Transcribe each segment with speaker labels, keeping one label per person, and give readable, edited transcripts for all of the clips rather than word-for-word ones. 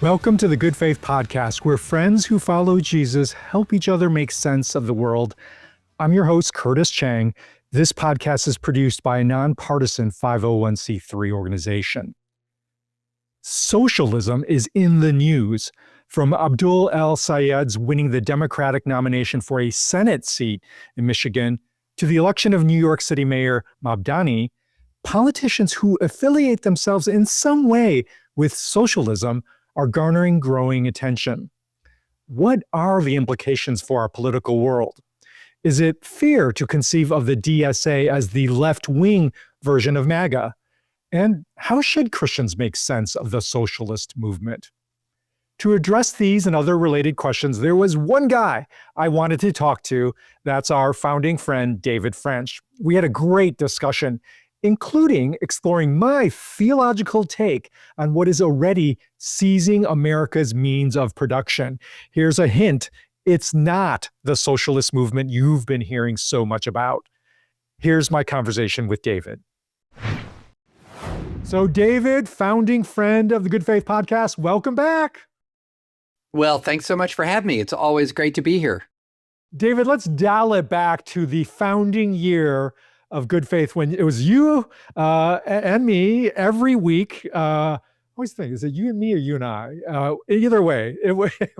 Speaker 1: Welcome to the Good Faith Podcast, where friends who follow Jesus help each other make sense of the world. I'm your host, Curtis Chang. This podcast is produced by a nonpartisan 501c3 organization. Socialism is in the news, from Abdul El-Sayed's winning the Democratic nomination for a Senate seat in Michigan to the election of New York City Mayor Mamdani. Politicians who affiliate themselves in some way with socialism are garnering growing attention. What are the implications for our political world? Is it fair to conceive of the DSA as the left-wing version of MAGA? And how should Christians make sense of the socialist movement? To address these and other related questions, there was one guy I wanted to talk to. That's our founding friend, David French. We had a great discussion, including exploring my theological take on what is already seizing America's means of production. Here's a hint: it's not the socialist movement you've been hearing so much about. Here's my conversation with David. So David, founding friend of the Good Faith Podcast, welcome back.
Speaker 2: Well, thanks so much for having me. It's always great to be here.
Speaker 1: David, let's dial it back to the founding year of Good Faith, when it was you and me every week. I always think, is it you and me or you and I? Either way, it was the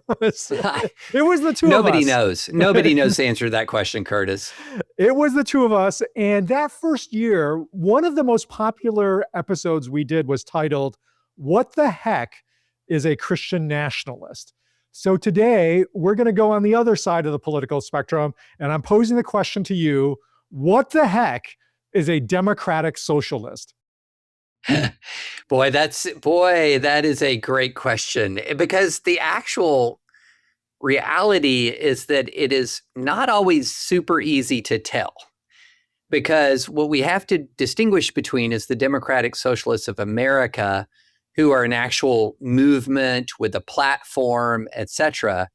Speaker 1: two of us.
Speaker 2: Nobody knows. Nobody knows the answer to that question, Curtis.
Speaker 1: It was the two of us. And that first year, one of the most popular episodes we did was titled, "What the Heck is a Christian Nationalist?" So today, we're going to go on the other side of the political spectrum, and I'm posing the question to you: what the heck is a democratic socialist?
Speaker 2: Boy, that is a great question, because the actual reality is that it is not always super easy to tell. Because what we have to distinguish between is the Democratic Socialists of America, who are an actual movement with a platform, etc.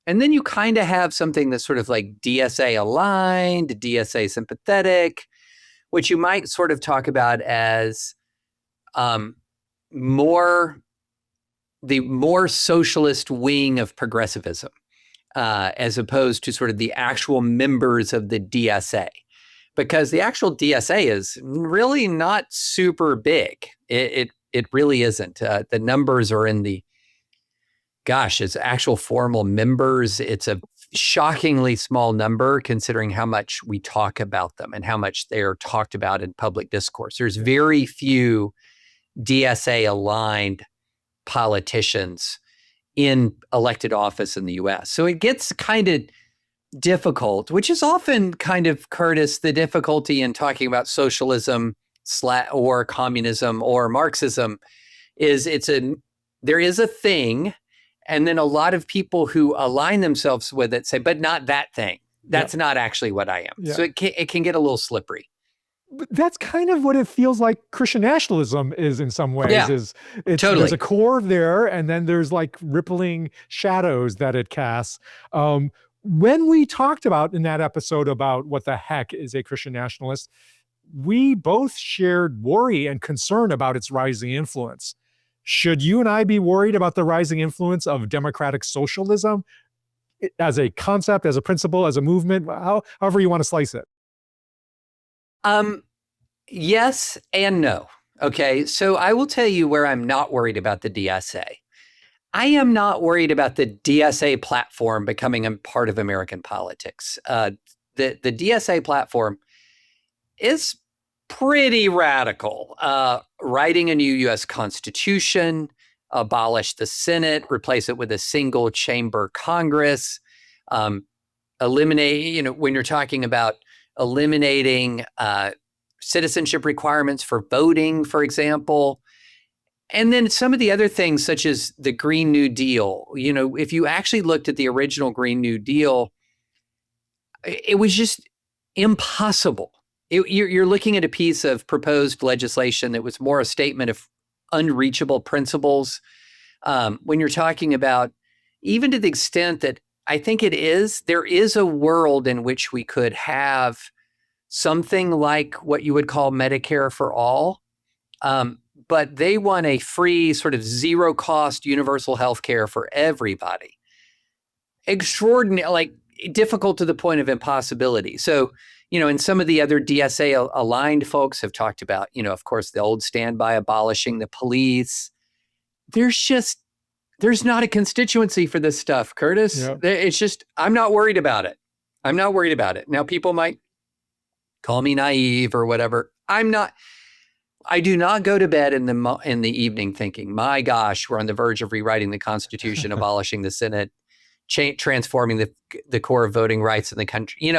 Speaker 2: And then you kind of have something that's sort of like DSA aligned, DSA sympathetic, which you might sort of talk about as the more socialist wing of progressivism, as opposed to sort of the actual members of the DSA. Because the actual DSA is really not super big. It really isn't. The numbers are in the, it's actual formal members. It's a shockingly small number considering how much we talk about them and how much they are talked about in public discourse. There's very few DSA aligned politicians in elected office in the US. So it gets kind of difficult, which is often kind of, Curtis, the difficulty in talking about socialism or communism or Marxism is there is a thing. And then a lot of people who align themselves with it say, but not that thing. That's not actually what I am. Yeah. So it can get a little slippery.
Speaker 1: But that's kind of what it feels like Christian nationalism is in some ways.
Speaker 2: Yeah, totally.
Speaker 1: There's a core there, and then there's like rippling shadows that it casts. When we talked about in that episode about what the heck is a Christian nationalist, we both shared worry and concern about its rising influence. Should you and I be worried about the rising influence of democratic socialism as a concept, as a principle, as a movement, however you want to slice it?
Speaker 2: Yes and no. Okay, so I will tell you where I'm not worried about the DSA. I am not worried about the DSA platform becoming a part of American politics. The DSA platform is pretty radical. Writing a new U.S. Constitution, abolish the Senate, replace it with a single chamber Congress, eliminate, when you're talking about eliminating citizenship requirements for voting, for example. And then some of the other things, such as the Green New Deal. If you actually looked at the original Green New Deal, it was just impossible. You're looking at a piece of proposed legislation that was more a statement of unreachable principles. When you're talking about, even to the extent that I think there is a world in which we could have something like what you would call Medicare for all. but they want a free sort of zero cost universal health care for everybody. Extraordinary, like difficult to the point of impossibility. So, and some of the other DSA aligned folks have talked about, of course, the old standby abolishing the police. There's not a constituency for this stuff, Curtis.
Speaker 1: Yeah.
Speaker 2: It's just, I'm not worried about it. I'm not worried about it. Now, people might call me naive or whatever. I do not go to bed in the evening thinking, my gosh, we're on the verge of rewriting the Constitution, abolishing the Senate, transforming the core of voting rights in the country.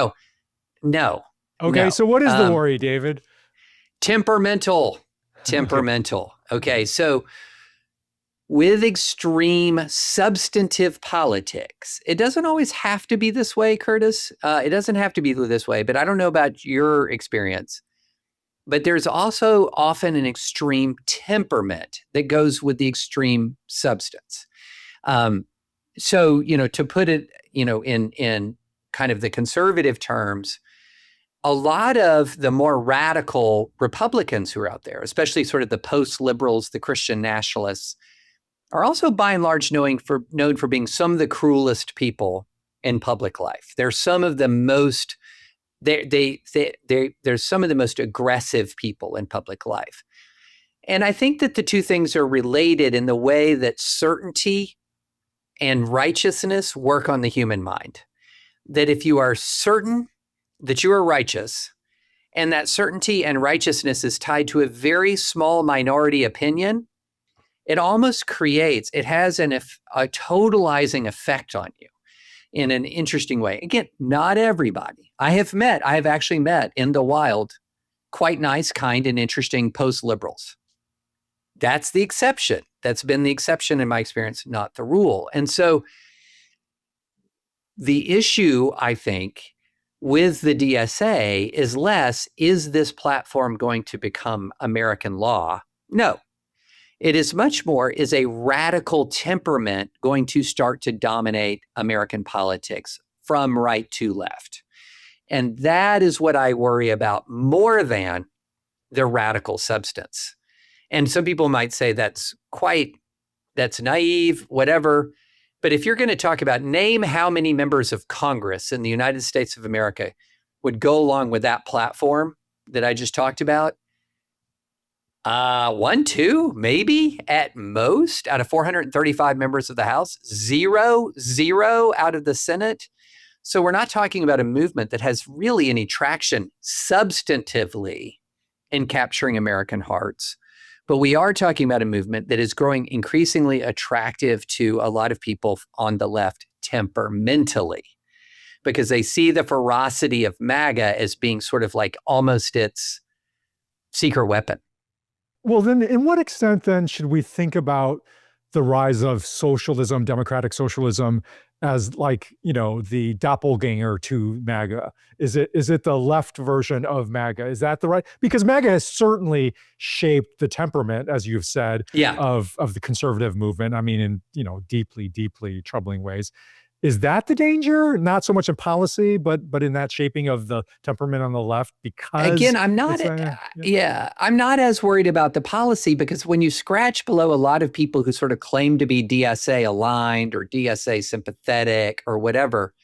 Speaker 2: No.
Speaker 1: Okay,
Speaker 2: no.
Speaker 1: so what is the worry, David?
Speaker 2: Temperamental. Okay, so with extreme substantive politics, it doesn't always have to be this way, Curtis. It doesn't have to be this way, but I don't know about your experience. But there's also often an extreme temperament that goes with the extreme substance. So, to put it, in kind of the conservative terms, a lot of the more radical Republicans who are out there, especially sort of the post-liberals, the Christian nationalists, are also by and large known for being some of the cruelest people in public life. They're some of the most they're some of the most aggressive people in public life. And I think that the two things are related in the way that certainty and righteousness work on the human mind. That if you are certain that you are righteous, and that certainty and righteousness is tied to a very small minority opinion, it almost has a totalizing effect on you in an interesting way. Again, not everybody. I have actually met in the wild quite nice, kind, and interesting post-liberals. That's the exception. That's been the exception in my experience, not the rule. And so the issue, I think, with the DSA is this platform going to become American law? No. It is much more, is a radical temperament going to start to dominate American politics from right to left? And that is what I worry about more than the radical substance. And some people might say that's naive, whatever. But if you're going to talk about name how many members of Congress in the United States of America would go along with that platform that I just talked about, 1, 2, maybe at most out of 435 members of the House, zero out of the Senate. So we're not talking about a movement that has really any traction substantively in capturing American hearts. But we are talking about a movement that is growing increasingly attractive to a lot of people on the left temperamentally, because they see the ferocity of MAGA as being sort of like almost its secret weapon.
Speaker 1: Well, then, in what extent, then, should we think about the rise of socialism, democratic socialism, as like, the doppelganger to MAGA? Is it the left version of MAGA? Is that the right? Because MAGA has certainly shaped the temperament, as you've said, of the conservative movement. I mean, in, deeply, deeply troubling ways. Is that the danger? Not so much in policy, but in that shaping of the temperament on the left? Because
Speaker 2: again, I'm not as worried about the policy, because when you scratch below a lot of people who sort of claim to be DSA aligned or DSA sympathetic or whatever,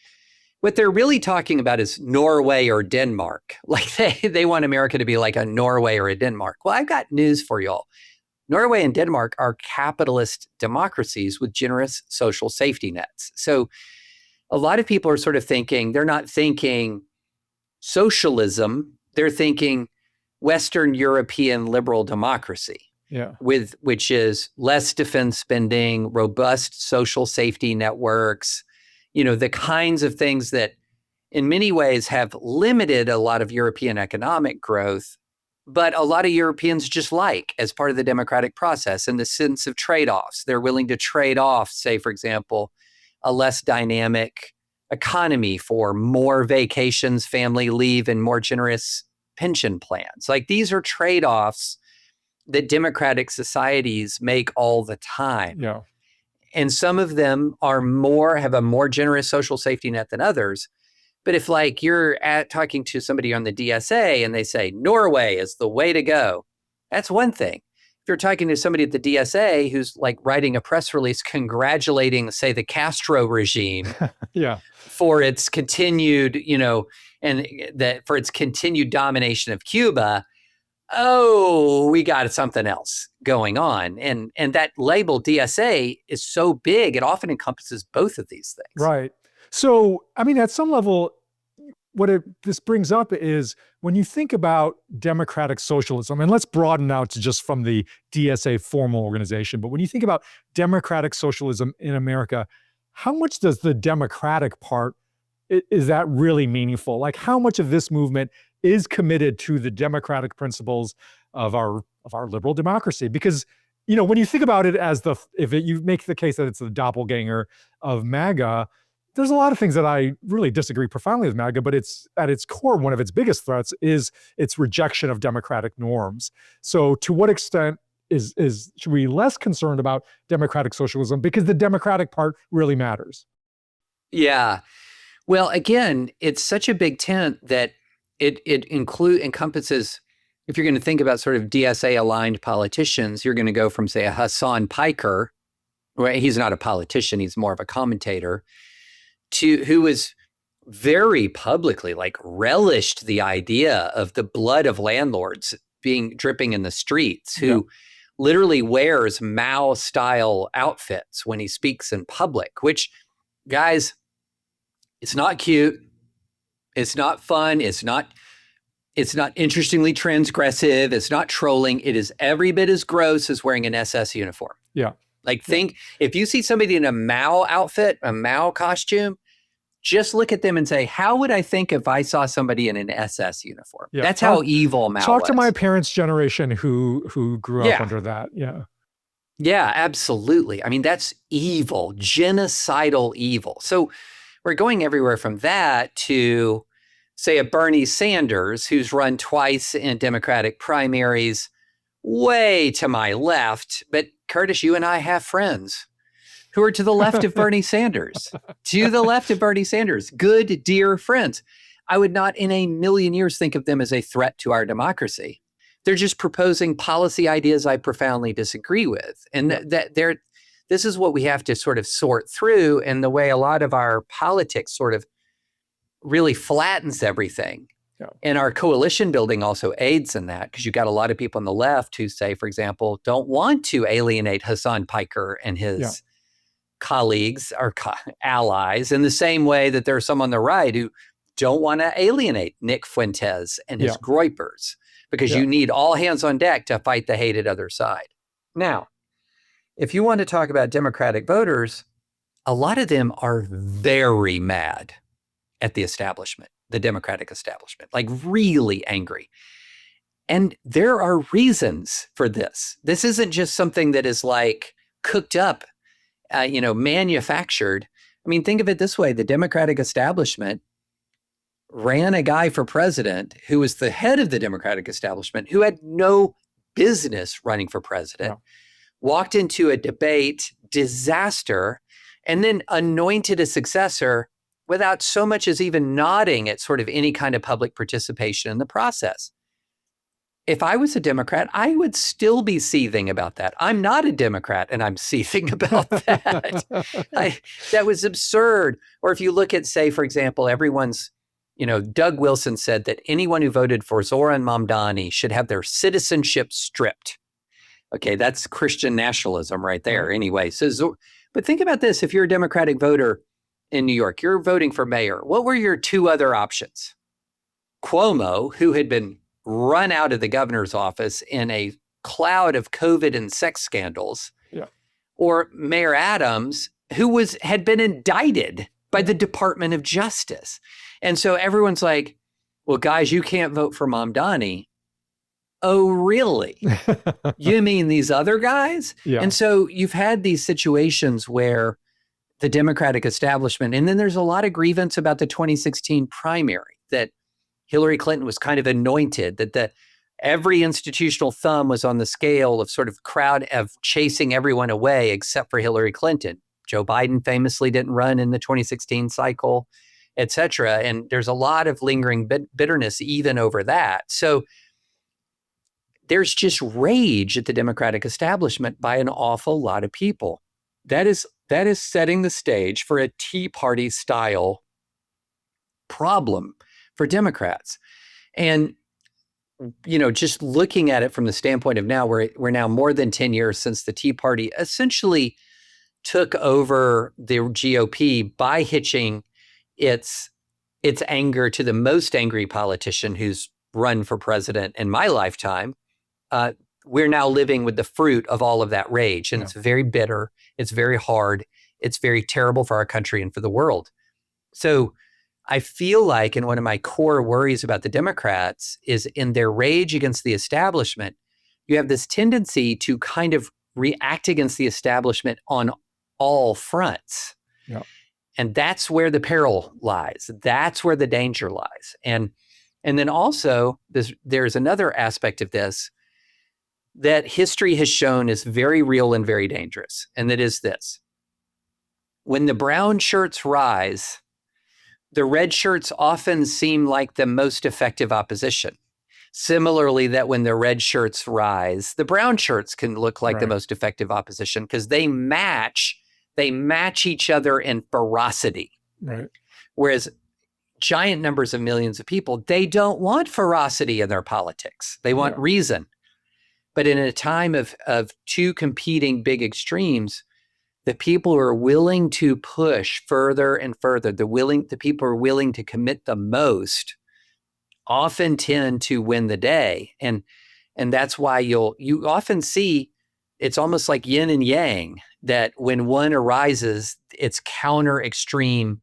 Speaker 2: what they're really talking about is Norway or Denmark. Like they want America to be like a Norway or a Denmark. Well, I've got news for y'all. Norway and Denmark are capitalist democracies with generous social safety nets. So a lot of people are sort of thinking, they're not thinking socialism, they're thinking Western European liberal democracy, which is less defense spending, robust social safety networks, the kinds of things that in many ways have limited a lot of European economic growth, but a lot of Europeans just like as part of the democratic process in the sense of trade-offs. They're willing to trade off, say, for example, a less dynamic economy for more vacations, family leave, and more generous pension plans. Like, these are trade-offs that democratic societies make all the time.
Speaker 1: Yeah.
Speaker 2: And some of them have a more generous social safety net than others. But if like you're talking to somebody on the DSA and they say Norway is the way to go, that's one thing. If you're talking to somebody at the DSA who's like writing a press release congratulating, say, the Castro regime
Speaker 1: Yeah.
Speaker 2: for its continued, and that for its continued domination of Cuba, oh, we got something else going on. And that label DSA is so big, it often encompasses both of these things.
Speaker 1: Right. So, I mean, at some level, this brings up is when you think about democratic socialism, and let's broaden out to just from the DSA formal organization, but when you think about democratic socialism in America, how much does the democratic part, is that really meaningful? Like how much of this movement is committed to the democratic principles of our liberal democracy? Because, when you think about it as you make the case that it's the doppelganger of MAGA, there's a lot of things that I really disagree profoundly with MAGA, but it's at its core, one of its biggest threats is its rejection of democratic norms. So to what extent should we be less concerned about democratic socialism because the democratic part really matters?
Speaker 2: Yeah. Well, again, it's such a big tent that it encompasses, if you're going to think about sort of DSA-aligned politicians, you're going to go from, say, a Hassan Piker, well, he's not a politician, he's more of a commentator, to who was very publicly relished the idea of the blood of landlords dripping in the streets, who literally wears Mao style outfits when he speaks in public, which, guys, it's not cute. It's not fun. It's not interestingly transgressive. It's not trolling. It is every bit as gross as wearing an SS uniform.
Speaker 1: Yeah.
Speaker 2: If you see somebody in a Mao outfit, a Mao costume, just look at them and say, how would I think if I saw somebody in an SS uniform? Yeah. That's how evil Mao was.
Speaker 1: Talk to my parents' generation who grew up under that. Yeah.
Speaker 2: Yeah, absolutely. I mean, that's evil, genocidal evil. So we're going everywhere from that to, say, a Bernie Sanders who's run twice in Democratic primaries, way to my left. But Curtis, you and I have friends who are to the left of Bernie Sanders, good, dear friends. I would not in a million years think of them as a threat to our democracy. They're just proposing policy ideas I profoundly disagree with. And this is what we have to sort of sort through, and the way a lot of our politics sort of really flattens everything. Yeah. And our coalition building also aids in that, because you've got a lot of people on the left who say, for example, don't want to alienate Hassan Piker and his colleagues or allies, in the same way that there are some on the right who don't want to alienate Nick Fuentes and his groypers, because you need all hands on deck to fight the hated other side. Now, if you want to talk about Democratic voters, a lot of them are very mad at the establishment, the Democratic establishment, really angry. And there are reasons for this. This isn't just something that is cooked up, manufactured. I mean, think of it this way. The Democratic establishment ran a guy for president who was the head of the Democratic establishment, who had no business running for president, walked into a debate, disaster, and then anointed a successor without so much as even nodding at sort of any kind of public participation in the process. If I was a Democrat, I would still be seething about that. I'm not a Democrat, and I'm seething about that. That was absurd. Or if you look at, say, for example, Doug Wilson said that anyone who voted for Zoran Mamdani should have their citizenship stripped. Okay, that's Christian nationalism right there. Anyway, but think about this. If you're a Democratic voter in New York, you're voting for mayor. What were your two other options? Cuomo, who had been run out of the governor's office in a cloud of COVID and sex scandals, or Mayor Adams, who had been indicted by the Department of Justice. And so everyone's like, well, guys, you can't vote for Mamdani. Oh, really? You mean these other guys? Yeah. And so you've had these situations where the Democratic establishment, and then there's a lot of grievance about the 2016 primary, that Hillary Clinton was kind of anointed, that every institutional thumb was on the scale of sort of crowd of chasing everyone away except for Hillary Clinton. Joe Biden famously didn't run in the 2016 cycle, et cetera. And there's a lot of lingering bitterness even over that. So there's just rage at the Democratic establishment by an awful lot of people. That is setting the stage for a Tea Party style problem for Democrats. And, just looking at it from the standpoint of now, we're now more than 10 years since the Tea Party essentially took over the GOP by hitching its anger to the most angry politician who's run for president in my lifetime. We're now living with the fruit of all of that rage. And It's very bitter. It's very hard. It's very terrible for our country and for the world. So I feel like, and one of my core worries about the Democrats is in their rage against the establishment, you have this tendency to kind of react against the establishment on all fronts.
Speaker 1: Yeah.
Speaker 2: And that's where the peril lies. That's where the danger lies. And then also, there's another aspect of this that history has shown is very real and very dangerous. And that is this. When the brown shirts rise, the red shirts often seem like the most effective opposition. Similarly, that when the red shirts rise, the brown shirts can look like the most effective opposition because they match each other in ferocity.
Speaker 1: Right.
Speaker 2: Whereas giant numbers of millions of people, they don't want ferocity in their politics. They want reason. But in a time of two competing big extremes, the people who are willing to push further and further, the people who are willing to commit the most often tend to win the day. And that's why you often see it's almost like yin and yang, that when one arises, its counter extreme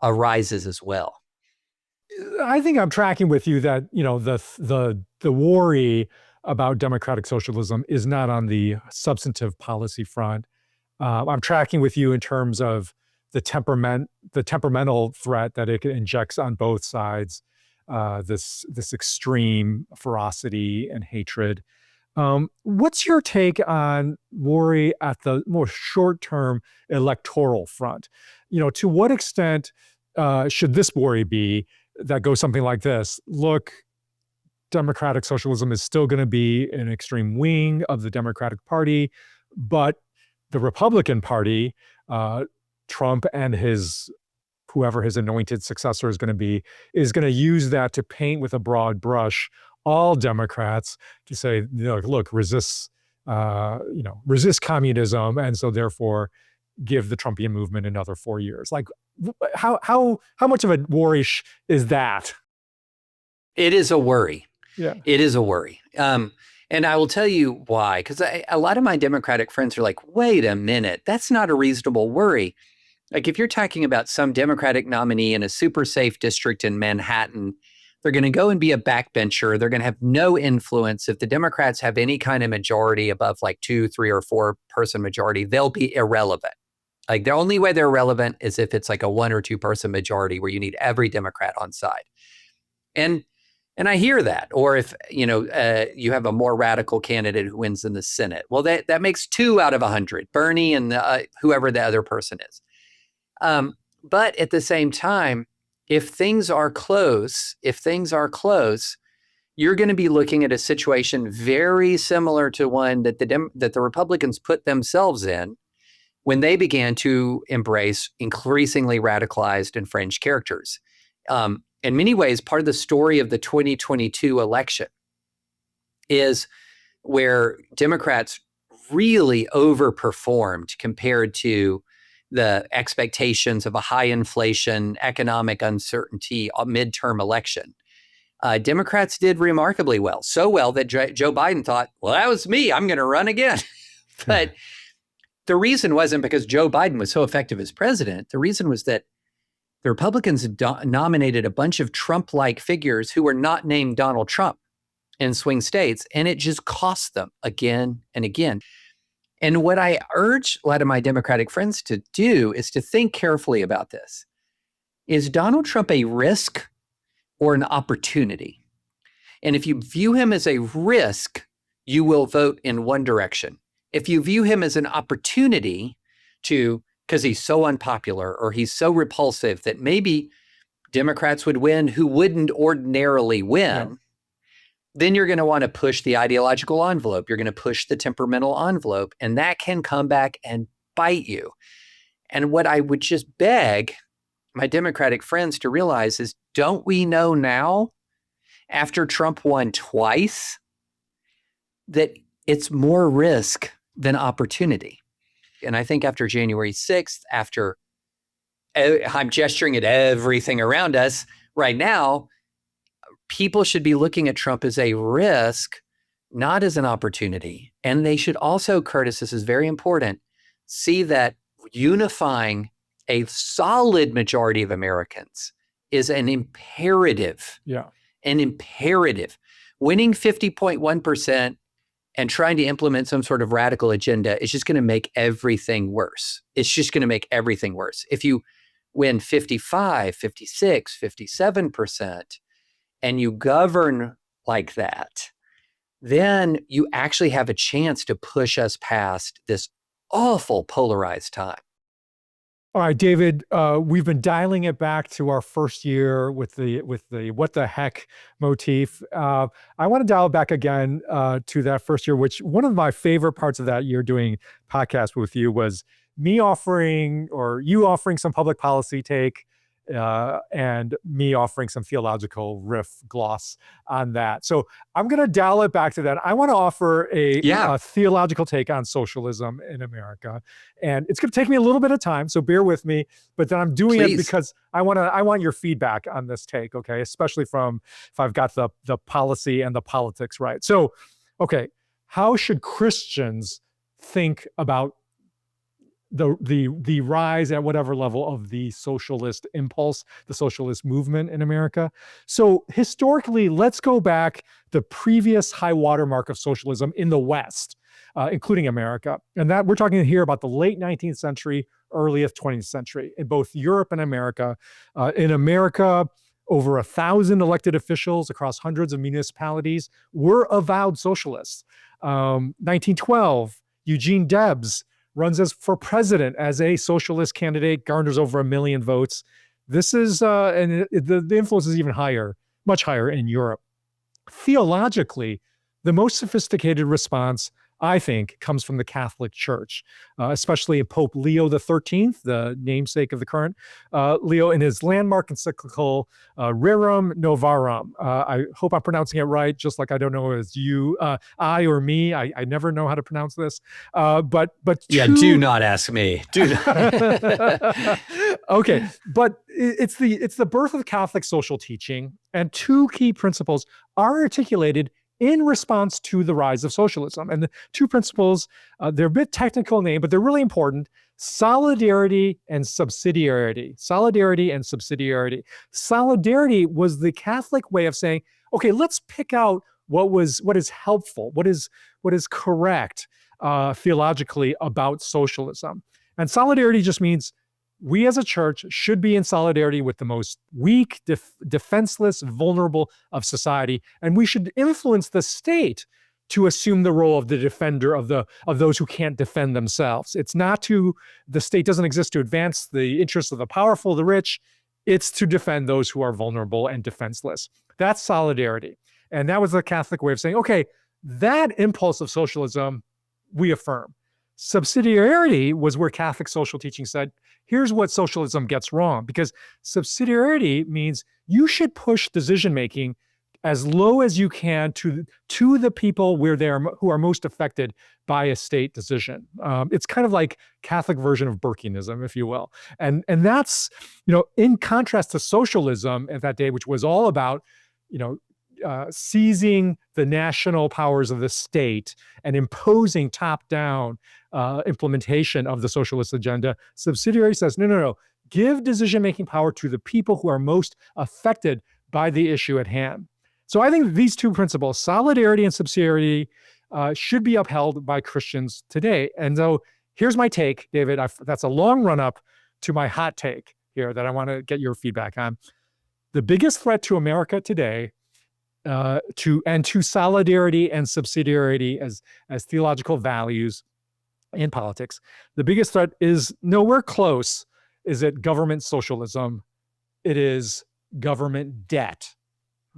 Speaker 2: arises as well.
Speaker 1: I think I'm tracking with you that, the worry about democratic socialism is not on the substantive policy front. I'm tracking with you in terms of the temperamental threat that it injects on both sides, this extreme ferocity and hatred. What's your take on worry at the more short-term electoral front? To what extent should this worry be that goes something like this? Look, democratic socialism is still going to be an extreme wing of the Democratic Party, but the Republican Party, Trump and whoever his anointed successor is going to be, is going to use that to paint with a broad brush all Democrats to say, look, resist communism, and so therefore give the Trumpian movement another 4 years. Like, how much of a worry is that?
Speaker 2: It is a worry.
Speaker 1: Yeah,
Speaker 2: it is a worry. And I will tell you why, because a lot of my Democratic friends are like, wait a minute, that's not a reasonable worry. Like if you're talking about some Democratic nominee in a super safe district in Manhattan, they're going to go and be a backbencher. They're going to have no influence. If the Democrats have any kind of majority above like 2, 3, or 4 person majority, they'll be irrelevant. Like the only way they're relevant is if it's like a 1 or 2 person majority where you need every Democrat on side. And I hear that. Or if, you have a more radical candidate who wins in the Senate. Well, that makes 2 out of 100, Bernie and whoever the other person is. But at the same time, if things are close, you're going to be looking at a situation very similar to one that the Republicans put themselves in when they began to embrace increasingly radicalized and fringe characters. In many ways, part of the story of the 2022 election is where Democrats really overperformed compared to the expectations of a high inflation, economic uncertainty midterm election. Democrats did remarkably well, so well that Joe Biden thought, well, that was me, I'm going to run again. But the reason wasn't because Joe Biden was so effective as president. The reason was that the Republicans nominated a bunch of Trump-like figures who were not named Donald Trump in swing states, and it just cost them again and again. And what I urge a lot of my Democratic friends to do is to think carefully about this. Is Donald Trump a risk or an opportunity? And if you view him as a risk, you will vote in one direction. If you view him as an opportunity because he's so unpopular or he's so repulsive that maybe Democrats would win who wouldn't ordinarily win, then you're going to want to push the ideological envelope. You're going to push the temperamental envelope, and that can come back and bite you. And what I would just beg my Democratic friends to realize is, don't we know now, after Trump won twice, that it's more risk than opportunity? And I think after January 6th, after I'm gesturing at everything around us right now, people should be looking at Trump as a risk, not as an opportunity. And they should also, Curtis, this is very important, see that unifying a solid majority of Americans is an imperative.
Speaker 1: Yeah.
Speaker 2: An imperative. Winning 50.1% and trying to implement some sort of radical agenda is just going to make everything worse. It's just going to make everything worse. If you win 55, 56, 57%, and you govern like that, then you actually have a chance to push us past this awful polarized time.
Speaker 1: All right, David, we've been dialing it back to our first year with the what the heck motif. I want to dial it back again to that first year, which one of my favorite parts of that year doing podcast with you was me offering, or you offering, some public policy take, and me offering some theological riff gloss on that. So I'm going to dial it back to that. I want to offer a theological take on socialism in America. And it's going to take me a little bit of time, so bear with me, but then I'm doing it because I want your feedback on this take, okay? Especially from if I've got the policy and the politics right. So, okay, how should Christians think about the rise at whatever level of the socialist impulse, the socialist movement in America? So historically, let's go back the previous high watermark of socialism in the West, including America. And that we're talking here about the late 19th century, earliest 20th century in both Europe and America. In America, over 1,000 elected officials across hundreds of municipalities were avowed socialists. 1912, Eugene Debs runs for president as a socialist candidate, garners over 1 million votes. This is, and the influence is even higher, much higher in Europe. Theologically, the most sophisticated response, I think, comes from the Catholic Church, especially Pope Leo XIII, the namesake of the current Leo, in his landmark encyclical Rerum Novarum. I hope I'm pronouncing it right, just like I don't know as you, I or me. I never know how to pronounce this. But
Speaker 2: do not ask me. Do not.
Speaker 1: Okay, but it's the birth of Catholic social teaching, and two key principles are articulated in response to the rise of socialism. And the two principles, they're a bit technical name, but they're really important: solidarity and subsidiarity. Solidarity and subsidiarity. Solidarity was the Catholic way of saying, okay, let's pick out what is helpful, what is correct theologically about socialism. And solidarity just means we as a church should be in solidarity with the most weak, defenseless, vulnerable of society, and we should influence the state to assume the role of the defender of those who can't defend themselves. It's not the state doesn't exist to advance the interests of the powerful, the rich. It's to defend those who are vulnerable and defenseless. That's solidarity. And that was the Catholic way of saying, okay, that impulse of socialism, we affirm. Subsidiarity was where Catholic social teaching said, here's what socialism gets wrong, because subsidiarity means you should push decision-making as low as you can to the people who are most affected by a state decision. It's kind of like Catholic version of Burkeanism, if you will. And that's, in contrast to socialism at that day, which was all about, seizing the national powers of the state and imposing top-down implementation of the socialist agenda. Subsidiarity says, no. Give decision-making power to the people who are most affected by the issue at hand. So I think these two principles, solidarity and subsidiarity, should be upheld by Christians today. And so here's my take, David. That's a long run-up to my hot take here that I want to get your feedback on. The biggest threat to America today, to solidarity and subsidiarity as theological values in politics, the biggest threat is nowhere close. Is it government socialism? It is government debt.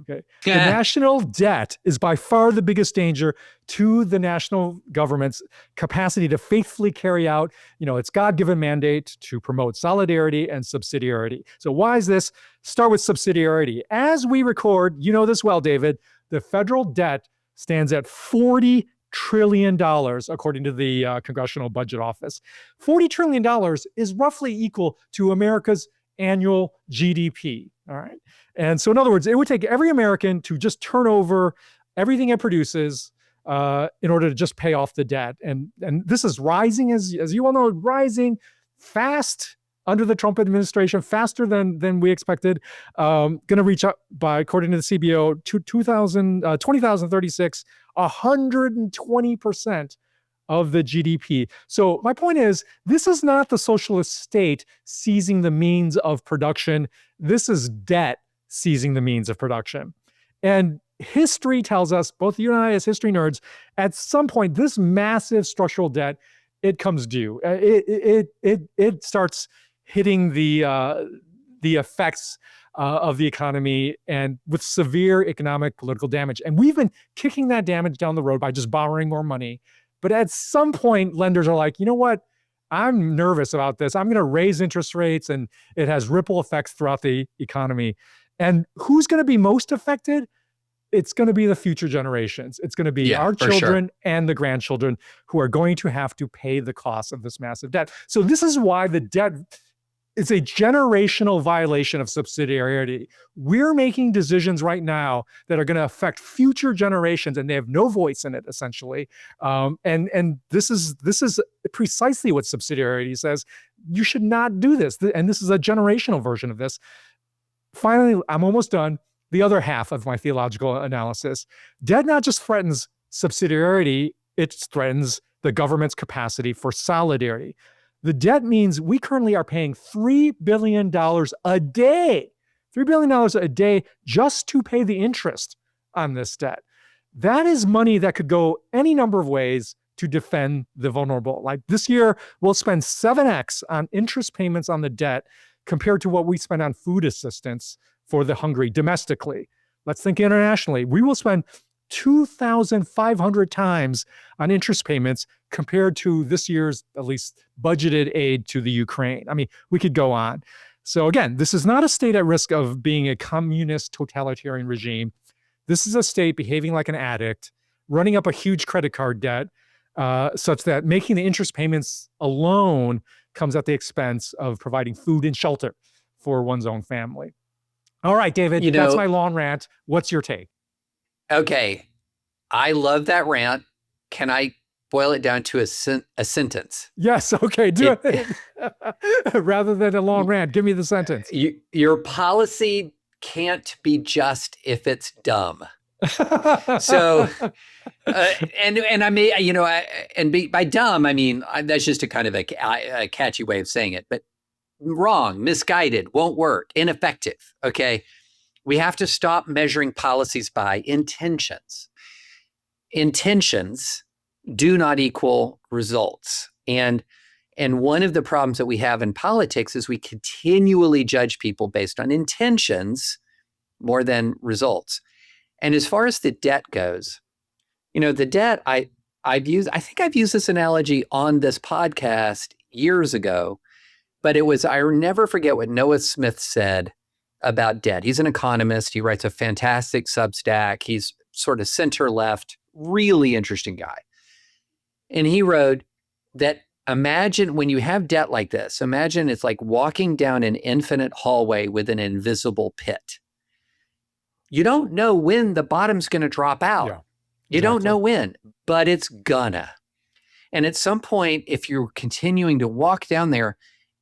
Speaker 1: Okay. The national debt is by far the biggest danger to the national government's capacity to faithfully carry out, its God-given mandate to promote solidarity and subsidiarity. So why is this? Start with subsidiarity. As we record, you know this well, David, the federal debt stands at $40 trillion, according to the Congressional Budget Office. $40 trillion is roughly equal to America's annual GDP. All right. And so in other words, it would take every American to just turn over everything it produces in order to just pay off the debt. And this is rising, as you all know, rising fast under the Trump administration, faster than we expected. Going to reach up by, according to the CBO, to 2036, 120% of the GDP. So my point is, this is not the socialist state seizing the means of production. This is debt seizing the means of production. And history tells us, both you and I as history nerds, at some point, this massive structural debt, it comes due. It starts hitting the effects of the economy, and with severe economic, political damage. And we've been kicking that damage down the road by just borrowing more money. But at some point, lenders are like, you know what? I'm nervous about this. I'm going to raise interest rates, and it has ripple effects throughout the economy. And who's going to be most affected? It's going to be the future generations. It's going to be our children and the grandchildren who are going to have to pay the cost of this massive debt. So this is why the debt is a generational violation of subsidiarity. We're making decisions right now that are going to affect future generations, and they have no voice in it, essentially. And this is precisely what subsidiarity says. You should not do this. And this is a generational version of this. Finally, I'm almost done. The other half of my theological analysis. Debt not just threatens subsidiarity, it threatens the government's capacity for solidarity. The debt means we currently are paying $3 billion a day, $3 billion a day just to pay the interest on this debt. That is money that could go any number of ways to defend the vulnerable. Like this year, we'll spend 7x on interest payments on the debt compared to what we spend on food assistance for the hungry domestically. Let's think internationally. We will spend 2,500 times on interest payments compared to this year's, at least, budgeted aid to the Ukraine. I mean, we could go on. So again, this is not a state at risk of being a communist totalitarian regime. This is a state behaving like an addict, running up a huge credit card debt, such that making the interest payments alone comes at the expense of providing food and shelter for one's own family. All right, David, that's my long rant. What's your take?
Speaker 2: Okay. I love that rant. Can I boil it down to a sentence?
Speaker 1: Yes. Okay. Do it. Rather than a long rant, give me the sentence.
Speaker 2: Your policy can't be just if it's dumb. So, and I may, by dumb, I mean, that's just a kind of a catchy way of saying it, but wrong, misguided, won't work, ineffective. Okay. We have to stop measuring policies by intentions. Intentions do not equal results. And one of the problems that we have in politics is we continually judge people based on intentions more than results. And as far as the debt goes, the debt, I think I've used this analogy on this podcast years ago, but I'll never forget what Noah Smith said about debt. He's an economist. He writes a fantastic Substack. He's sort of center-left, really interesting guy. And he wrote that imagine when you have debt like this, imagine it's like walking down an infinite hallway with an invisible pit. You don't know when the bottom's going to drop out. Yeah, you don't know when, but it's gonna. And at some point, if you're continuing to walk down there,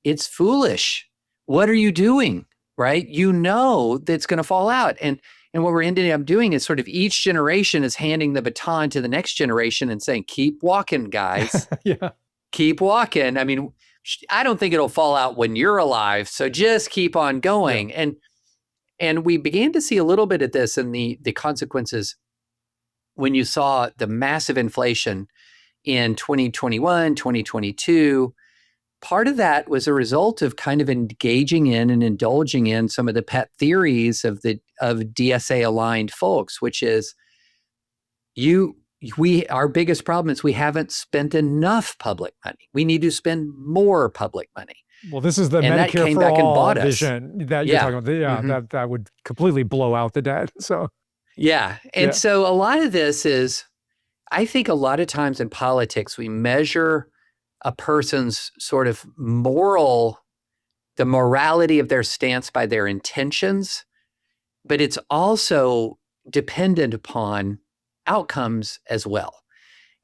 Speaker 2: it's foolish. What are you doing? Right? You know that's going to fall out. And what we're ending up doing is sort of each generation is handing the baton to the next generation and saying, keep walking, guys.
Speaker 1: Yeah.
Speaker 2: Keep walking. I mean, I don't think it'll fall out when you're alive. So just keep on going. Yeah. And we began to see a little bit of this in the consequences when you saw the massive inflation in 2021, 2022. Part of that was a result of kind of engaging in and indulging in some of the pet theories of the of DSA aligned folks, which is our biggest problem is we haven't spent enough public money. We need to spend more public money.
Speaker 1: Well, this is the
Speaker 2: And that
Speaker 1: Medicare
Speaker 2: came
Speaker 1: for
Speaker 2: back and
Speaker 1: all
Speaker 2: bought us.
Speaker 1: vision that you're talking about. Yeah,
Speaker 2: Mhm.
Speaker 1: that would completely blow out the debt. So
Speaker 2: Yeah. And so a lot of this is, I think a lot of times in politics, we measure a person's sort of the morality of their stance by their intentions, but it's also dependent upon outcomes as well.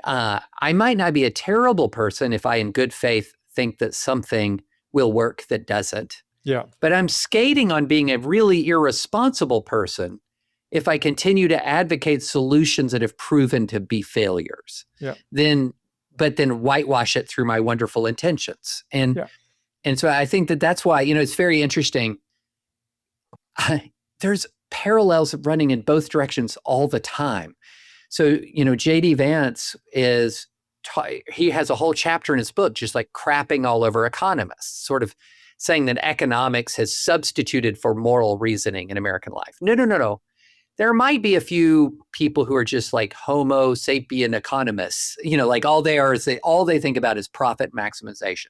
Speaker 2: I might not be a terrible person if I, in good faith, think that something will work that doesn't.
Speaker 1: yeah,
Speaker 2: But I'm skating on being a really irresponsible person if I continue to advocate solutions that have proven to be failures.
Speaker 1: Yeah.
Speaker 2: But then whitewash it through my wonderful intentions. And so I think that's why, it's very interesting. There's parallels running in both directions all the time. So, J.D. Vance he has a whole chapter in his book just like crapping all over economists, sort of saying that economics has substituted for moral reasoning in American life. No. There might be a few people who are just like Homo sapien economists, like all they think about is profit maximization.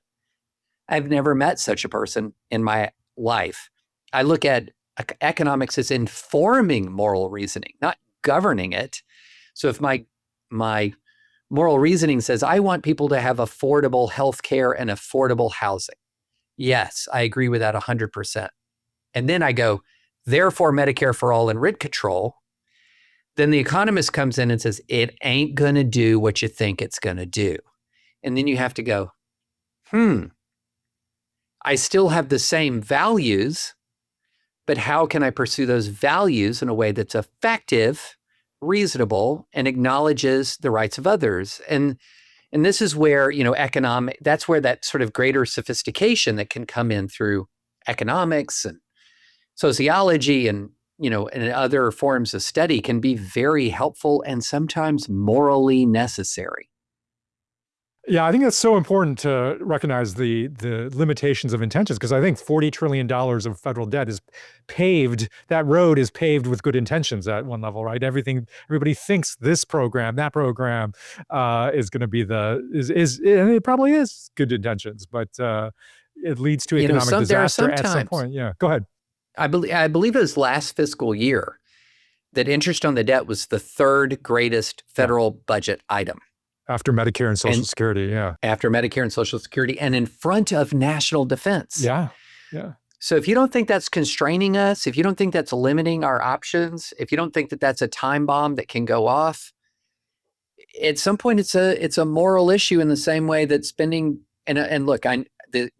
Speaker 2: I've never met such a person in my life. I look at economics as informing moral reasoning, not governing it. So if my moral reasoning says, I want people to have affordable health care and affordable housing. Yes, I agree with that 100%. And then I go, therefore Medicare for all and rent control. Then the economist comes in and says, it ain't going to do what you think it's going to do. And then you have to go, I still have the same values, but how can I pursue those values in a way that's effective, reasonable, and acknowledges the rights of others? And this is where, that's where that sort of greater sophistication that can come in through economics and sociology and other forms of study can be very helpful and sometimes morally necessary.
Speaker 1: Yeah, I think that's so important to recognize the limitations of intentions, because I think $40 trillion of federal debt is paved. That road is paved with good intentions at one level, right? Everybody thinks this program, that program is going to be and it probably is good intentions, but it leads to economic disaster at some point. Yeah, go ahead.
Speaker 2: I believe it was last fiscal year that interest on the debt was the third greatest federal budget item.
Speaker 1: After Medicare and Social Security, yeah.
Speaker 2: After Medicare and Social Security, and in front of national defense.
Speaker 1: Yeah.
Speaker 2: So if you don't think that's constraining us, if you don't think that's limiting our options, if you don't think that that's a time bomb that can go off, at some point it's a moral issue in the same way that spending, and look,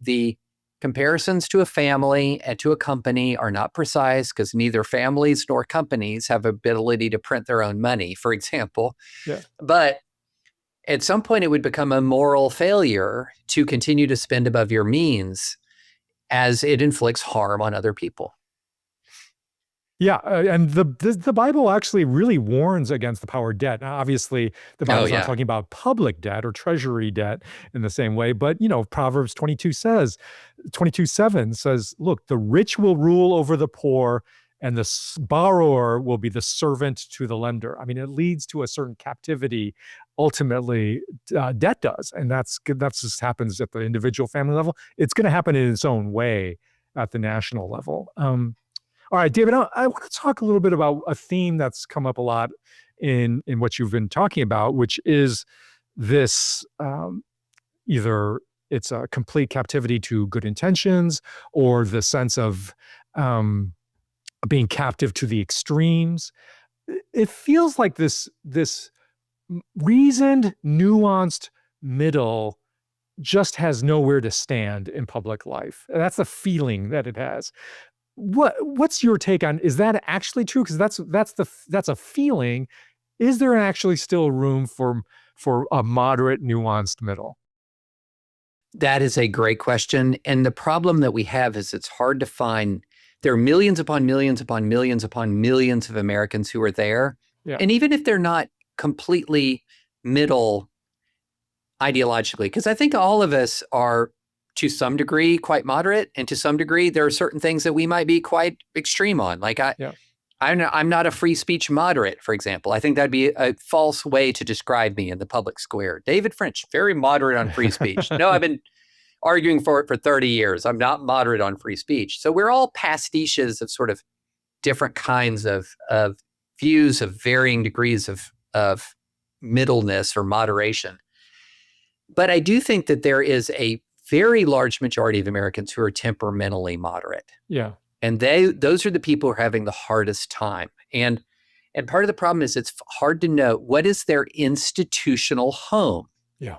Speaker 2: the comparisons to a family and to a company are not precise because neither families nor companies have ability to print their own money, for example.
Speaker 1: Yeah.
Speaker 2: But at some point, it would become a moral failure to continue to spend above your means as it inflicts harm on other people.
Speaker 1: Yeah, and the Bible actually really warns against the power of debt. Now, obviously, the Bible's not talking about public debt or treasury debt in the same way, but Proverbs 22:7 says, "Look, the rich will rule over the poor, and the borrower will be the servant to the lender." I mean, it leads to a certain captivity. Ultimately, debt does, and that's just happens at the individual family level. It's going to happen in its own way at the national level. All right, David, I want to talk a little bit about a theme that's come up a lot in what you've been talking about, which is this either it's a complete captivity to good intentions or the sense of being captive to the extremes. It feels like this reasoned, nuanced middle just has nowhere to stand in public life. That's the feeling that it has. What's your take on, is that actually true? Because that's a feeling. Is there actually still room for a moderate, nuanced middle?
Speaker 2: That is a great question. And the problem that we have is it's hard to find. There are millions upon millions upon millions upon millions of Americans who are there.
Speaker 1: Yeah.
Speaker 2: And even if they're not completely middle ideologically, because I think all of us are to some degree quite moderate, and to some degree there are certain things that we might be quite extreme on. Like I I'm not a free speech moderate, for example. I think that'd be a false way to describe me in the public square. David French, very moderate on free speech. No, I've been arguing for it for 30 years. I'm not moderate on free speech. So we're all pastiches of sort of different kinds of views of varying degrees of middleness or moderation. But I do think that there is a very large majority of Americans who are temperamentally moderate.
Speaker 1: Yeah.
Speaker 2: And those are the people who are having the hardest time. And part of the problem is it's hard to know what is their institutional home.
Speaker 1: Yeah.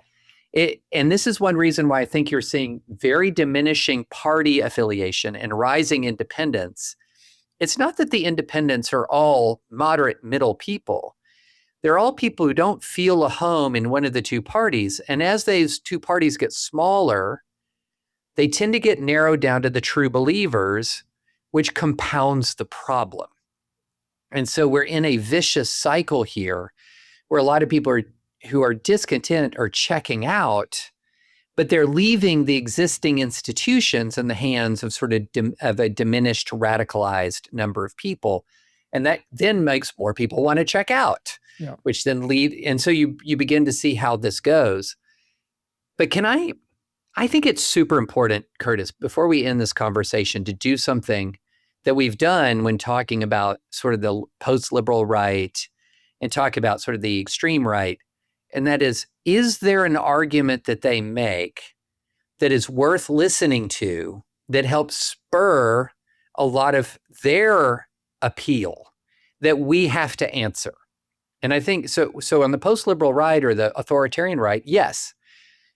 Speaker 2: And this is one reason why I think you're seeing very diminishing party affiliation and rising independence. It's not that the independents are all moderate middle people. They're all people who don't feel a home in one of the two parties. And as those two parties get smaller, they tend to get narrowed down to the true believers, which compounds the problem. And so we're in a vicious cycle here where a lot of people who are discontent are checking out, but they're leaving the existing institutions in the hands of sort of a diminished, radicalized number of people. And that then makes more people want to check out, which then and so you begin to see how this goes. But I think it's super important, Curtis, before we end this conversation, to do something that we've done when talking about sort of the post-liberal right and talk about sort of the extreme right. And that is there an argument that they make that is worth listening to that helps spur a lot of their appeal that we have to answer? And I think so on the post-liberal right or the authoritarian right, yes,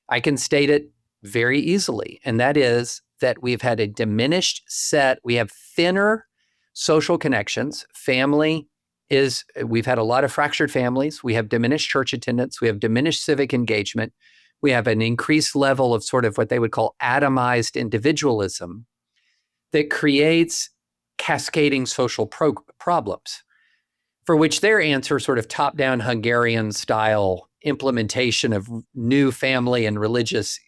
Speaker 2: I can state it very easily. And that is that we've had a diminished set, we have thinner social connections. We've had a lot of fractured families. We have diminished church attendance. We have diminished civic engagement. We have an increased level of sort of what they would call atomized individualism that creates cascading social problems, for which their answer, sort of top-down Hungarian style implementation of new family and religious,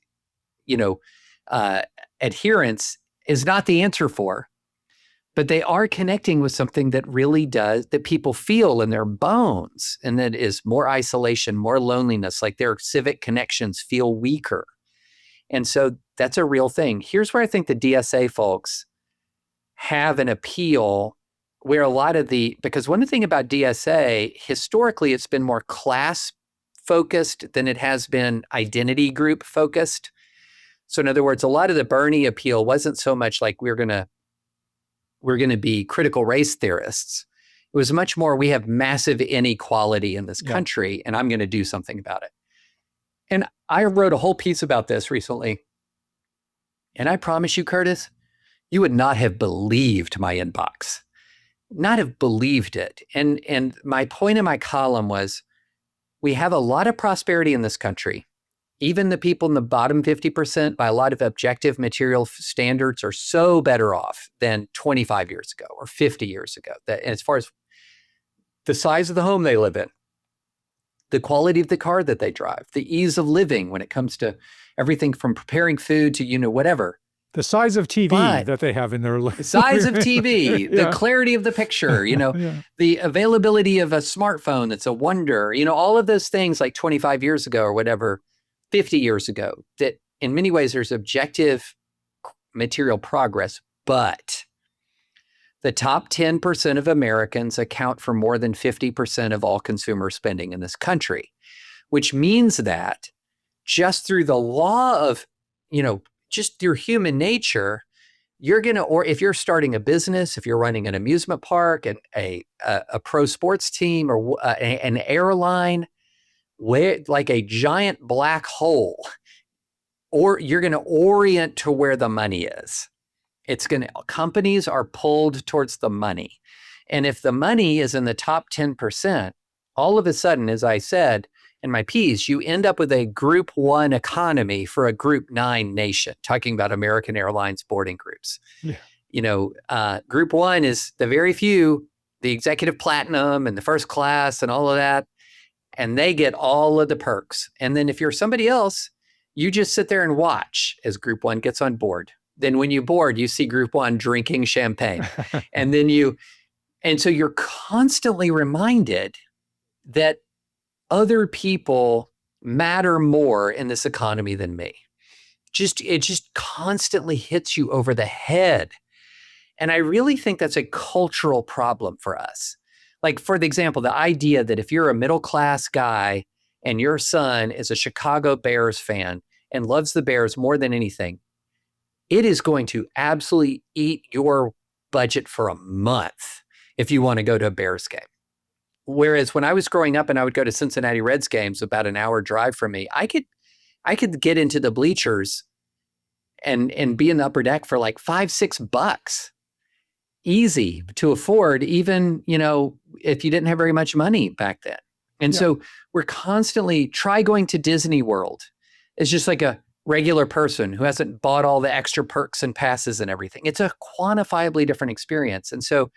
Speaker 2: adherence, is not the answer for. But they are connecting with something that really that people feel in their bones, and that is more isolation, more loneliness, like their civic connections feel weaker. And so that's a real thing. Here's where I think the DSA folks have an appeal where because one thing about DSA, historically, it's been more class focused than it has been identity group focused. So in other words, a lot of the Bernie appeal wasn't so much like we're going to be critical race theorists. It was much more, we have massive inequality in this country, and I'm going to do something about it. And I wrote a whole piece about this recently. And I promise you, Curtis, you would not have believed my inbox. Not have believed it. And my point in my column was, we have a lot of prosperity in this country. Even the people in the bottom 50%, by a lot of objective material standards, are so better off than 25 years ago or 50 years ago. That, as far as the size of the home they live in, the quality of the car that they drive, the ease of living when it comes to everything from preparing food to, whatever.
Speaker 1: The size of TV that they have in their living.
Speaker 2: The size of TV, the clarity of the picture, the availability of a smartphone that's a wonder, all of those things like 25 years ago or whatever, 50 years ago, that in many ways there's objective material progress, but the top 10% of Americans account for more than 50% of all consumer spending in this country, which means that just through the law of, just your human nature, you're going to, or if you're starting a business, if you're running an amusement park and a pro sports team or an airline, where like a giant black hole, or you're going to orient to where the money is. Companies are pulled towards the money. And if the money is in the top 10%, all of a sudden, as I said in my piece, you end up with a group 1 economy for a group 9 nation, talking about American Airlines boarding groups. Yeah. Group 1 is the very few, the executive platinum and the first class and all of that. And they get all of the perks. And then if you're somebody else, you just sit there and watch as group 1 gets on board. Then when you board, you see group 1 drinking champagne. And then you And so you're constantly reminded that other people matter more in this economy than me. It just constantly hits you over the head. And I really think that's a cultural problem for us. Like, for the example, the idea that if you're a middle class guy and your son is a Chicago Bears fan and loves the Bears more than anything, it is going to absolutely eat your budget for a month if you want to go to a Bears game. Whereas when I was growing up and I would go to Cincinnati Reds games, about an hour drive from me, I could get into the bleachers and be in the upper deck for like $5-6. Easy to afford, even, if you didn't have very much money back then. And so we're constantly try going to Disney World. It's just like a regular person who hasn't bought all the extra perks and passes and everything. It's a quantifiably different experience. And so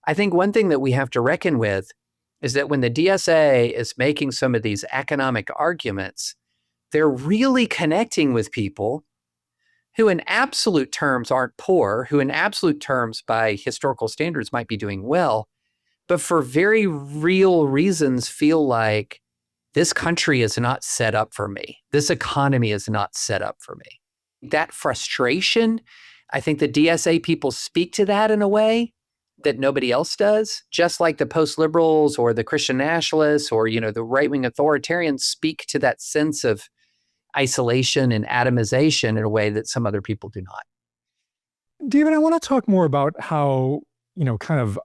Speaker 2: I think one thing that we have to reckon with is that when the DSA is making some of these economic arguments, they're really connecting with people who in absolute terms aren't poor, who in absolute terms by historical standards might be doing well, but for very real reasons feel like this country is not set up for me. This economy is not set up for me. That frustration, I think the DSA people speak to that in a way that nobody else does, just like the post-liberals or the Christian nationalists or, the right-wing authoritarians speak to that sense of isolation and atomization in a way that some other people do not.
Speaker 1: David, I want to talk more about how, kind of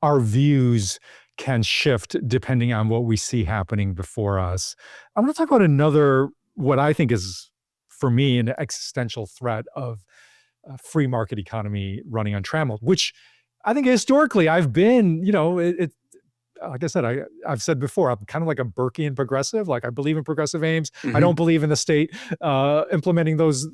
Speaker 1: our views can shift depending on what we see happening before us. I want to talk about another, what I think is, for me, an existential threat of a free market economy running untrammeled, which I think historically I've been, like I said, I've said before, I'm kind of like a Burkean progressive. Like I believe in progressive aims. I don't believe in the state implementing those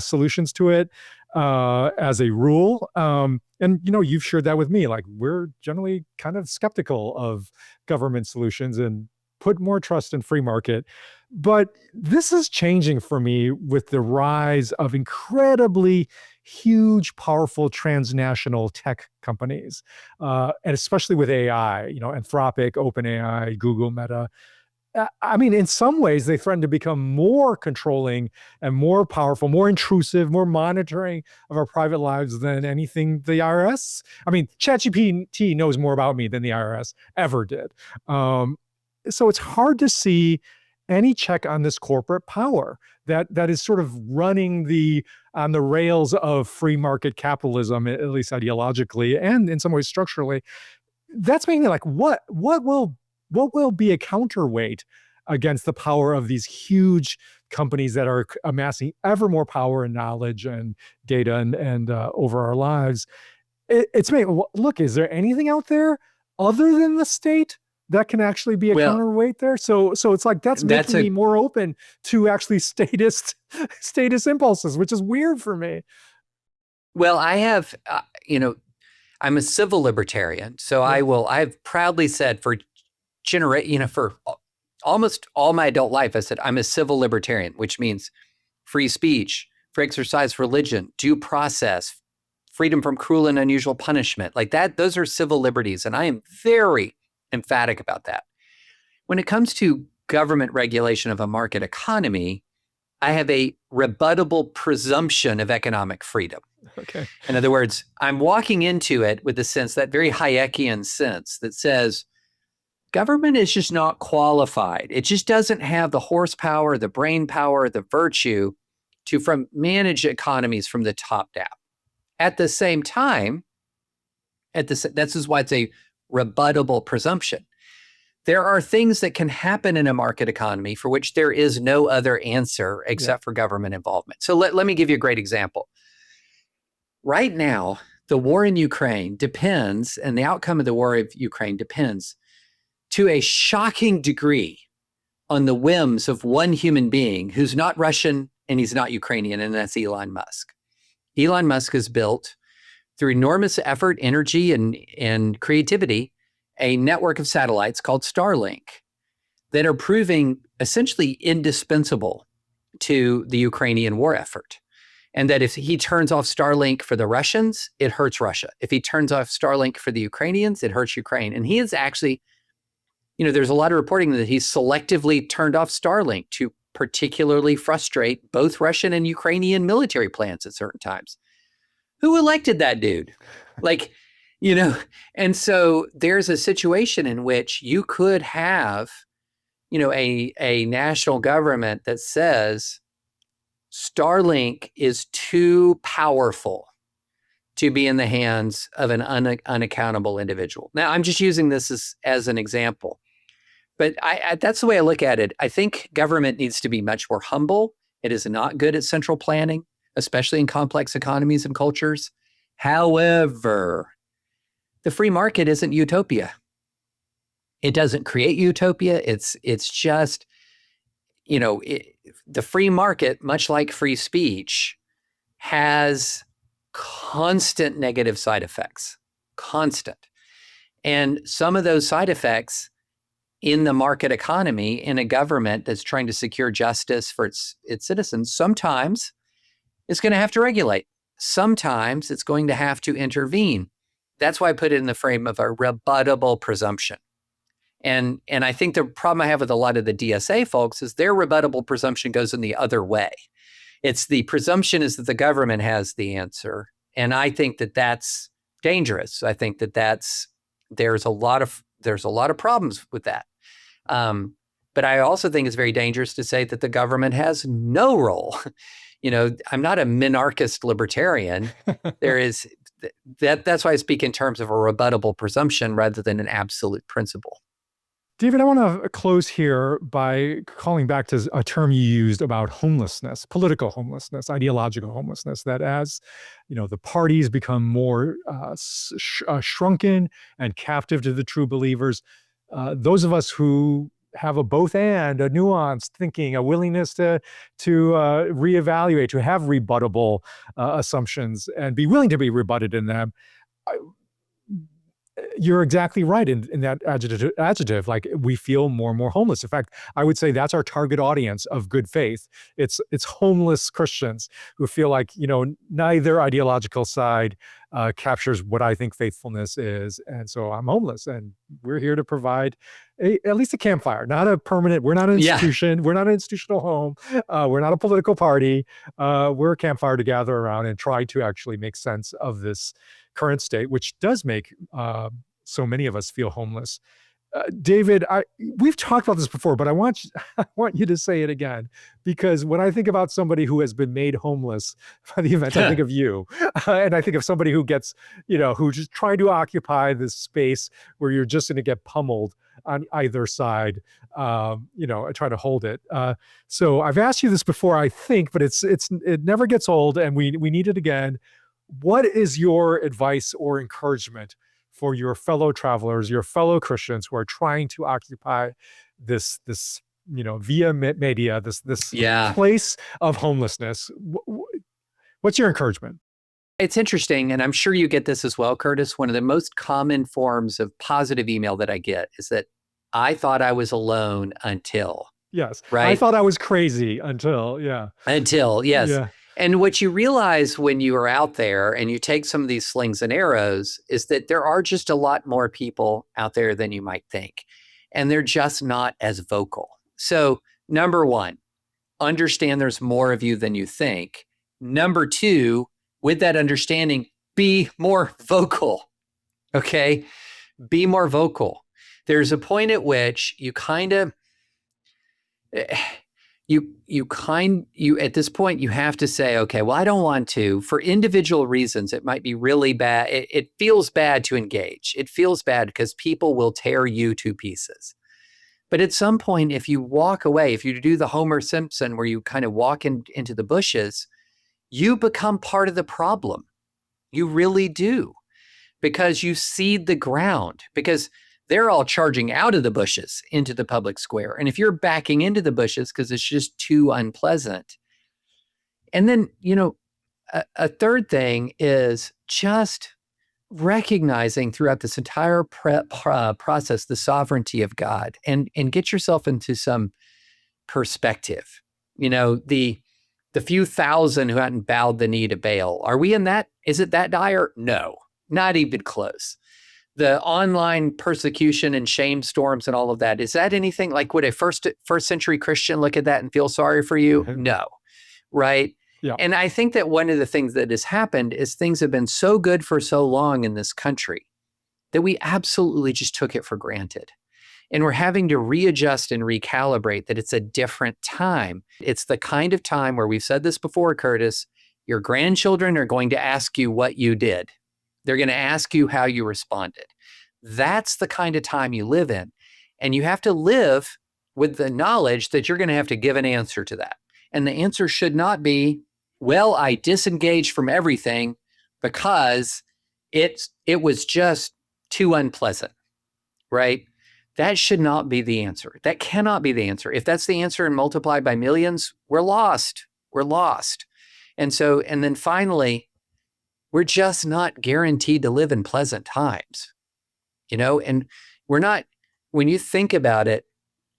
Speaker 1: solutions to it as a rule. And you've shared that with me. Like we're generally kind of skeptical of government solutions and put more trust in free market. But this is changing for me with the rise of incredibly huge, powerful transnational tech companies, and especially with AI, Anthropic, OpenAI, Google, Meta. I mean, in some ways, they threaten to become more controlling and more powerful, more intrusive, more monitoring of our private lives than anything the IRS. I mean, ChatGPT knows more about me than the IRS ever did. So it's hard to see any check on this corporate power that is sort of running on the rails of free market capitalism, at least ideologically and in some ways structurally. That's making me like, what will be a counterweight against the power of these huge companies that are amassing ever more power and knowledge and data and over our lives? It's made, look, is there anything out there other than the state that can actually be a counterweight there? So it's like that's making me more open to actually statist impulses, which is weird for me.
Speaker 2: Well, I have, I'm a civil libertarian, so I've proudly said for almost all my adult life, I said I'm a civil libertarian, which means free speech, free exercise, religion, due process, freedom from cruel and unusual punishment, like that. Those are civil liberties, and I am very emphatic about that. When it comes to government regulation of a market economy, I have a rebuttable presumption of economic freedom.
Speaker 1: Okay.
Speaker 2: In other words, I'm walking into it with a sense, that very Hayekian sense that says, government is just not qualified. It just doesn't have the horsepower, the brain power, the virtue to manage economies from the top down. At the same time, this is why it's a rebuttable presumption. There are things that can happen in a market economy for which there is no other answer except for government involvement. So let me give you a great example. Right now, the war in Ukraine depends, and the outcome of the war of Ukraine depends to a shocking degree on the whims of one human being who's not Russian and he's not Ukrainian, and that's Elon Musk. Elon Musk has built, through enormous effort, energy, and creativity, a network of satellites called Starlink that are proving essentially indispensable to the Ukrainian war effort. And that if he turns off Starlink for the Russians, it hurts Russia. If he turns off Starlink for the Ukrainians, it hurts Ukraine. And he is actually, there's a lot of reporting that he's selectively turned off Starlink to particularly frustrate both Russian and Ukrainian military plans at certain times. Who elected that dude? And so there's a situation in which you could have, a national government that says Starlink is too powerful to be in the hands of an unaccountable individual. Now, I'm just using this as an example. But that's the way I look at it. I think government needs to be much more humble. It is not good at central planning, especially in complex economies and cultures. However, the free market isn't utopia. It doesn't create utopia. It's just, the free market, much like free speech, has constant negative side effects, constant. And some of those side effects in the market economy, in a government that's trying to secure justice for its citizens, sometimes it's going to have to regulate. Sometimes it's going to have to intervene. That's why I put it in the frame of a rebuttable presumption. And I think the problem I have with a lot of the DSA folks is their rebuttable presumption goes in the other way. It's the presumption is that the government has the answer. And I think that that's dangerous. I think that there's a lot of problems with that. But I also think it's very dangerous to say that the government has no role. I'm not a minarchist libertarian. That's why I speak in terms of a rebuttable presumption rather than an absolute principle.
Speaker 1: David, I want to close here by calling back to a term you used about homelessness, political homelessness, ideological homelessness, that as, the parties become more shrunken and captive to the true believers, those of us who have a both and, a nuanced thinking, a willingness to reevaluate, to have rebuttable assumptions and be willing to be rebutted in them, you're exactly right in that adjective. Like, we feel more and more homeless. In fact, I would say that's our target audience of good faith. It's homeless Christians who feel like, neither ideological side captures what I think faithfulness is. And so I'm homeless, and we're here to provide at least a campfire, not a permanent, we're not an institution. Yeah. We're not an institutional home. We're not a political party. We're a campfire to gather around and try to actually make sense of this current state, which does make so many of us feel homeless. David, we've talked about this before, but I want you to say it again, because when I think about somebody who has been made homeless by the event, I think of you, and I think of somebody who gets, who's just trying to occupy this space where you're just going to get pummeled on either side, trying to hold it. So I've asked you this before, I think, but it never gets old, and we need it again. What is your advice or encouragement for your fellow travelers, your fellow Christians who are trying to occupy this via media, this place of homelessness? What's your encouragement?
Speaker 2: It's interesting, and I'm sure you get this as well, Curtis. One of the most common forms of positive email that I get is that I thought I was alone until.
Speaker 1: Yes.
Speaker 2: Right?
Speaker 1: I thought I was crazy until, yeah.
Speaker 2: Until, yes.
Speaker 1: Yeah.
Speaker 2: And what you realize when you are out there and you take some of these slings and arrows is that there are just a lot more people out there than you might think. And they're just not as vocal. So, number one, understand there's more of you than you think. Number two, with that understanding, be more vocal. Okay? Be more vocal. There's a point at which you kind of... You at this point, you have to say, okay, well, I don't want to. For individual reasons, it might be really bad. It feels bad to engage. It feels bad because people will tear you to pieces. But at some point, if you walk away, if you do the Homer Simpson where you kind of walk into the bushes, you become part of the problem. You really do. Because you seed the ground. Because they're all charging out of the bushes into the public square. And if you're backing into the bushes because it's just too unpleasant. And then, a third thing is just recognizing throughout this entire process the sovereignty of God and get yourself into some perspective. The the few thousand who hadn't bowed the knee to Baal. Are we in that? Is it that dire? No, not even close. The online persecution and shame storms and all of that, is that anything like, would a first century Christian look at that and feel sorry for you? No, right?
Speaker 1: Yeah.
Speaker 2: And I think that one of the things that has happened is things have been so good for so long in this country that we absolutely just took it for granted. And we're having to readjust and recalibrate that it's a different time. It's the kind of time where, we've said this before, Curtis, your grandchildren are going to ask you what you did. They're going to ask you how you responded. That's the kind of time you live in. And you have to live with the knowledge that you're going to have to give an answer to that. And the answer should not be, well, I disengaged from everything because it was just too unpleasant, right? That should not be the answer. That cannot be the answer. If that's the answer and multiplied by millions, we're lost. We're lost. And then finally, we're just not guaranteed to live in pleasant times, and we're not, when you think about it,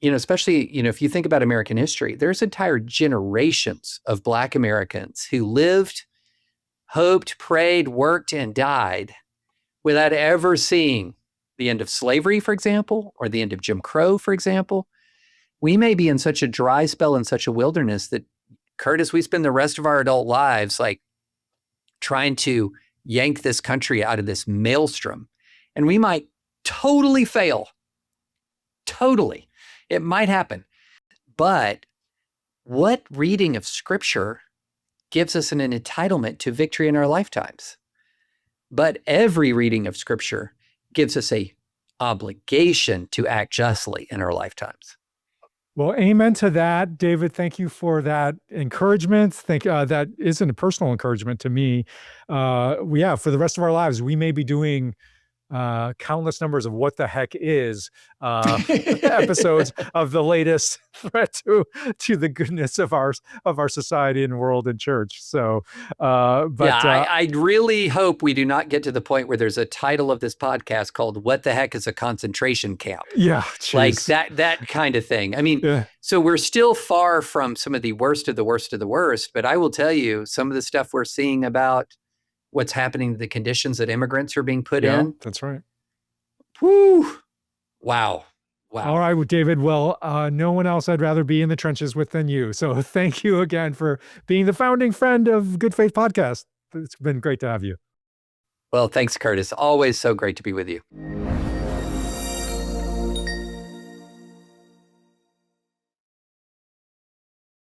Speaker 2: especially, if you think about American history, there's entire generations of Black Americans who lived, hoped, prayed, worked, and died without ever seeing the end of slavery, for example, or the end of Jim Crow, for example. We may be in such a dry spell and such a wilderness that, Curtis, we spend the rest of our adult lives like trying to yank this country out of this maelstrom. And we might totally fail. Totally. It might happen. But what reading of Scripture gives us an entitlement to victory in our lifetimes? But every reading of Scripture gives us a obligation to act justly in our lifetimes.
Speaker 1: Well, amen to that, David. Thank you for that encouragement. That isn't a personal encouragement to me. For the rest of our lives, we may be doing countless numbers of what the heck is episodes of the latest threat to the goodness of our society and world and church. So,
Speaker 2: I really hope we do not get to the point where there's a title of this podcast called "What the Heck is a Concentration Camp?"
Speaker 1: Yeah,
Speaker 2: like that kind of thing. I mean, So we're still far from some of the worst of the worst of the worst. But I will tell you, some of the stuff we're seeing about what's happening to the conditions that immigrants are being put in.
Speaker 1: That's right.
Speaker 2: Whew. Wow.
Speaker 1: All right, well, David. Well, no one else I'd rather be in the trenches with than you. So thank you again for being the founding friend of Good Faith Podcast. It's been great to have you.
Speaker 2: Well, thanks, Curtis. Always so great to be with you.